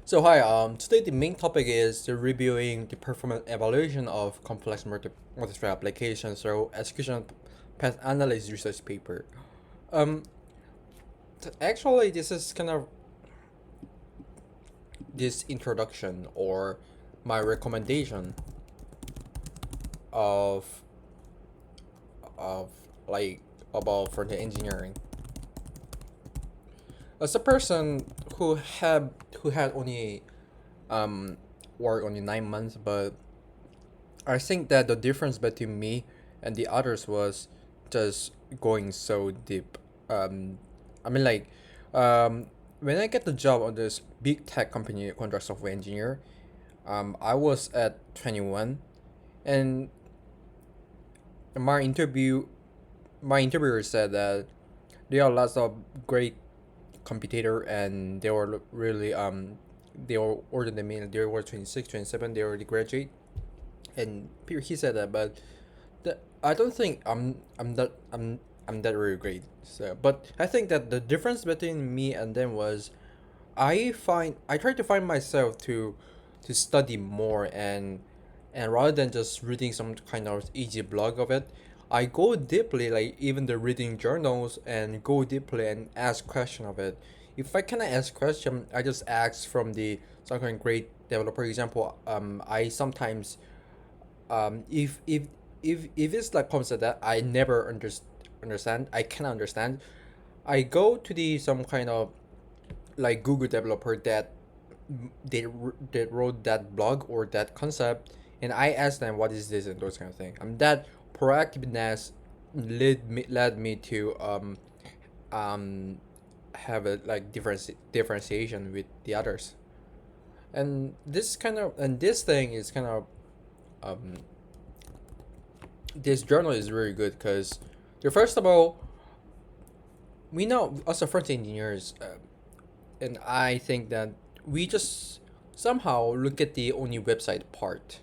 So hi, today the main topic is the reviewing the performance evaluation of complex multi-thread applications. So execution path analysis research paper. Um, Actually, this is kind of this introduction or my recommendation of of like about for the engineering. As a person who had only um work only 9 months, but I think that the difference between me and the others was just going so deep. Um, I mean, like, um, when I get the job on this big tech company, contract software engineer, I was at 21, and my interview, my interviewer said that there are lots of great competitor, and they were really they were older than me, and they were 26, 27, they already graduate, and he said that, but I don't think I'm that really great. So, but I think that the difference between me and them was I try to find myself to study more, and rather than just reading some kind of easy blog of it, I go deeply, like even the reading journals, and go deeply and ask question of it. If I cannot ask question, I just ask from the some kind of great developer. Example, I sometimes if it's like concept that I never understand, I cannot understand, I go to the some kind of like Google developer that that wrote that blog or that concept, and I ask them what is this and those kind of thing. That proactiveness led me to um have a like differentiation with the others, and this thing is kind of um this journal is really good because first of all, we know as a front engineers, and I think that we just somehow look at the only website part,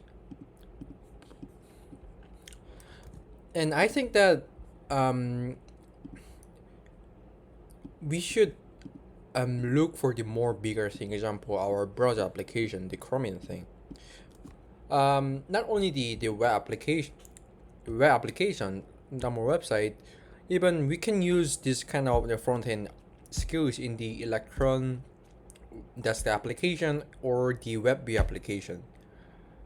and I think that um, we should look for the more bigger thing. Example, our browser application, the Chromium thing. Not only the web application, the more website, even we can use this kind of the front end skills in the Electron, that's the application, or the web view application.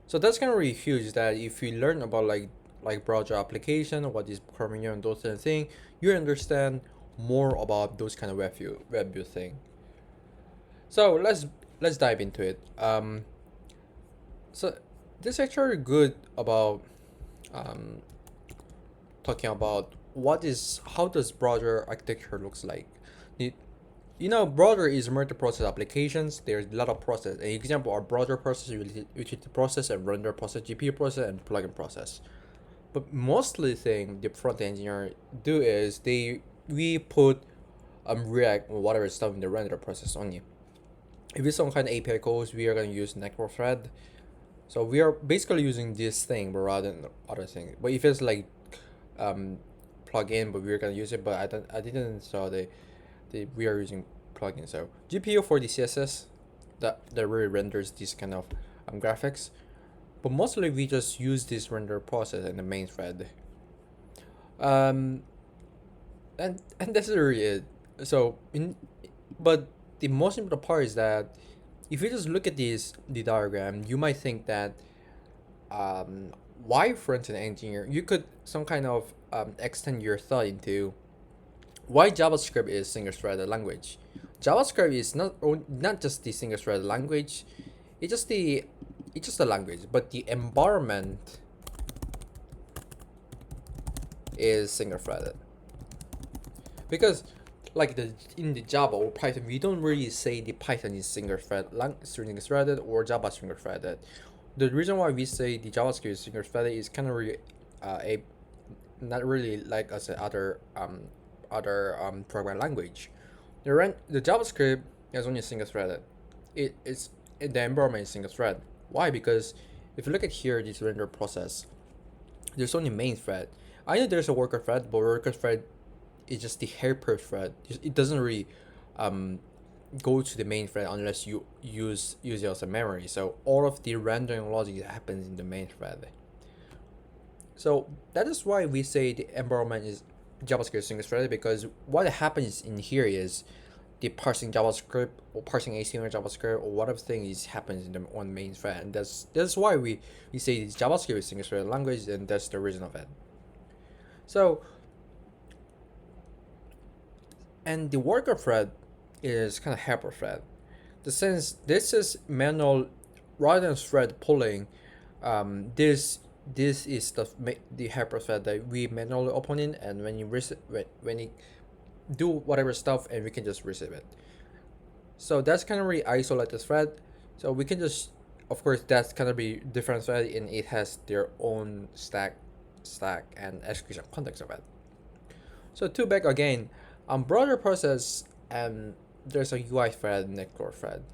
So that's kind of really huge that if you learn about like browser application, what is Chromium and those kind of thing, you understand more about those kind of web view thing. So let's dive into it. So this actually good about um, talking about what is how does browser architecture looks like. The, browser is multi-process applications. There's a lot of process. An example are browser process, utility process, and render process, GPU process, and plugin process. But mostly thing the front engineer do is we put React or whatever stuff in the render process only. If it's some kind of API calls, we are gonna use network thread. So we are basically using this thing, but rather than other thing. But if it's like um plugin, but we're gonna use it, but I didn't saw the we are using plugin. So GPU for the CSS that really renders this kind of graphics. But mostly we just use this render process in the main thread. Um, and that's really it. So but the most important part is that if you just look at the diagram, you might think that why front end engineer? You could some kind of extend your thought into why JavaScript is single-threaded language. JavaScript is not just the single-threaded language. It's just the it's just a language, but the environment is single-threaded. Because like in the Java or Python, we don't really say the Python is single-threaded or Java single-threaded. The reason why we say the JavaScript is single-threaded is kind of really a not really like as a other program language. The JavaScript is only single-threaded. It's the environment is single-thread. Why? Because if you look at here, this render process, there's only main thread. I know there's a worker thread, but worker thread is just the helper thread. It doesn't really um go to the main thread unless you use it as a memory. So all of the rendering logic happens in the main thread. So that is why we say the environment is JavaScript single threaded, because what happens in here is the parsing JavaScript or parsing HTML JavaScript or whatever thing is happens in the one main thread, and that's why we say this JavaScript is single threaded language, and that's the reason of it. So, and the worker thread is kind of helper thread. The sense this is manual rather than thread pulling. This is the helper thread that we manually open in, and when you reset when you do whatever stuff, and we can just receive it. So that's kind of really isolated thread. So we can just, of course, that's kind of be different thread, and it has their own stack and execution context of it. So to back again, broader process, and there's a UI thread, network thread.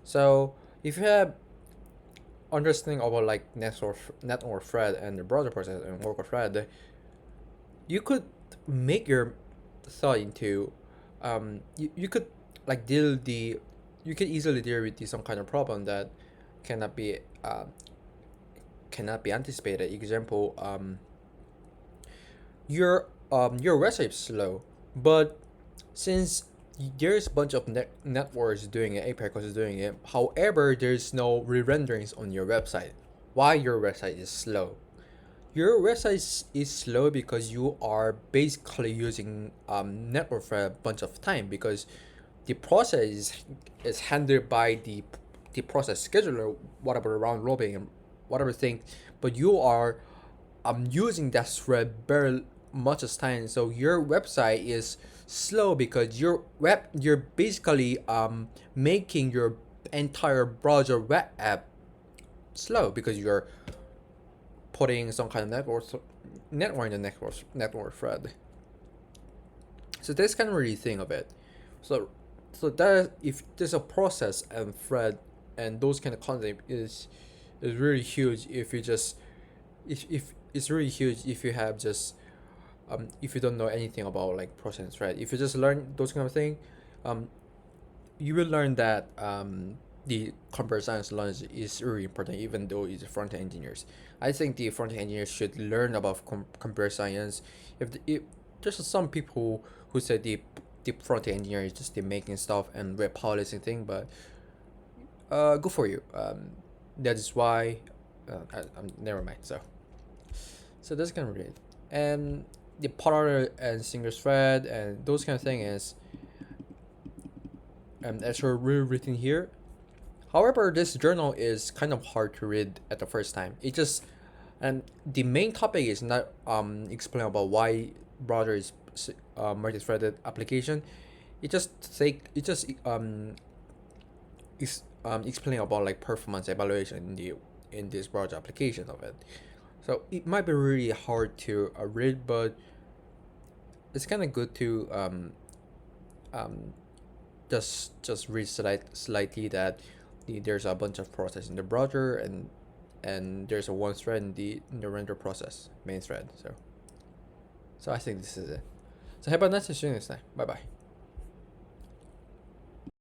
So if you have understanding about like network thread and the browser process and worker thread, you could make your thought into you could like you could easily deal with some kind of problem that cannot be anticipated. Example, your website is slow, but since there's a bunch of networks doing it, Apex is doing it. However, there's no re-renderings on your website. Why your website is slow? Your website is slow because you are basically using network for a bunch of time, because the process is handled by the process scheduler, whatever round robin and whatever thing, but you are using that thread very much as time. So your website is slow because you're basically making your entire browser web app slow, because you're putting some kind of network in the network thread. So that's kind of really thing of it. So that if there's a process and thread and those kind of concept is really huge. If you just if it's really huge if you have just if you don't know anything about like process and thread. If you just learn those kind of thing, um, you will learn that the computer science knowledge is really important, even though it's front end engineers. I think the front end engineers should learn about computer science. If there's some people who say the front end engineer is just the making stuff and web policy thing, but good for you. That is why I'm never mind. So that's kind of it. And the polar and single thread and those kind of thing is actually really written here. However, this journal is kind of hard to read at the first time. It just and the main topic is not explain about why browser is multi-threaded application. It just is explaining about like performance evaluation in this browser application of it. So it might be really hard to read, but it's kind of good to um, just read slightly that there's a bunch of process in the browser, and there's a one thread in the render process main thread. So I think this is it. So have a nice day next time. Bye bye.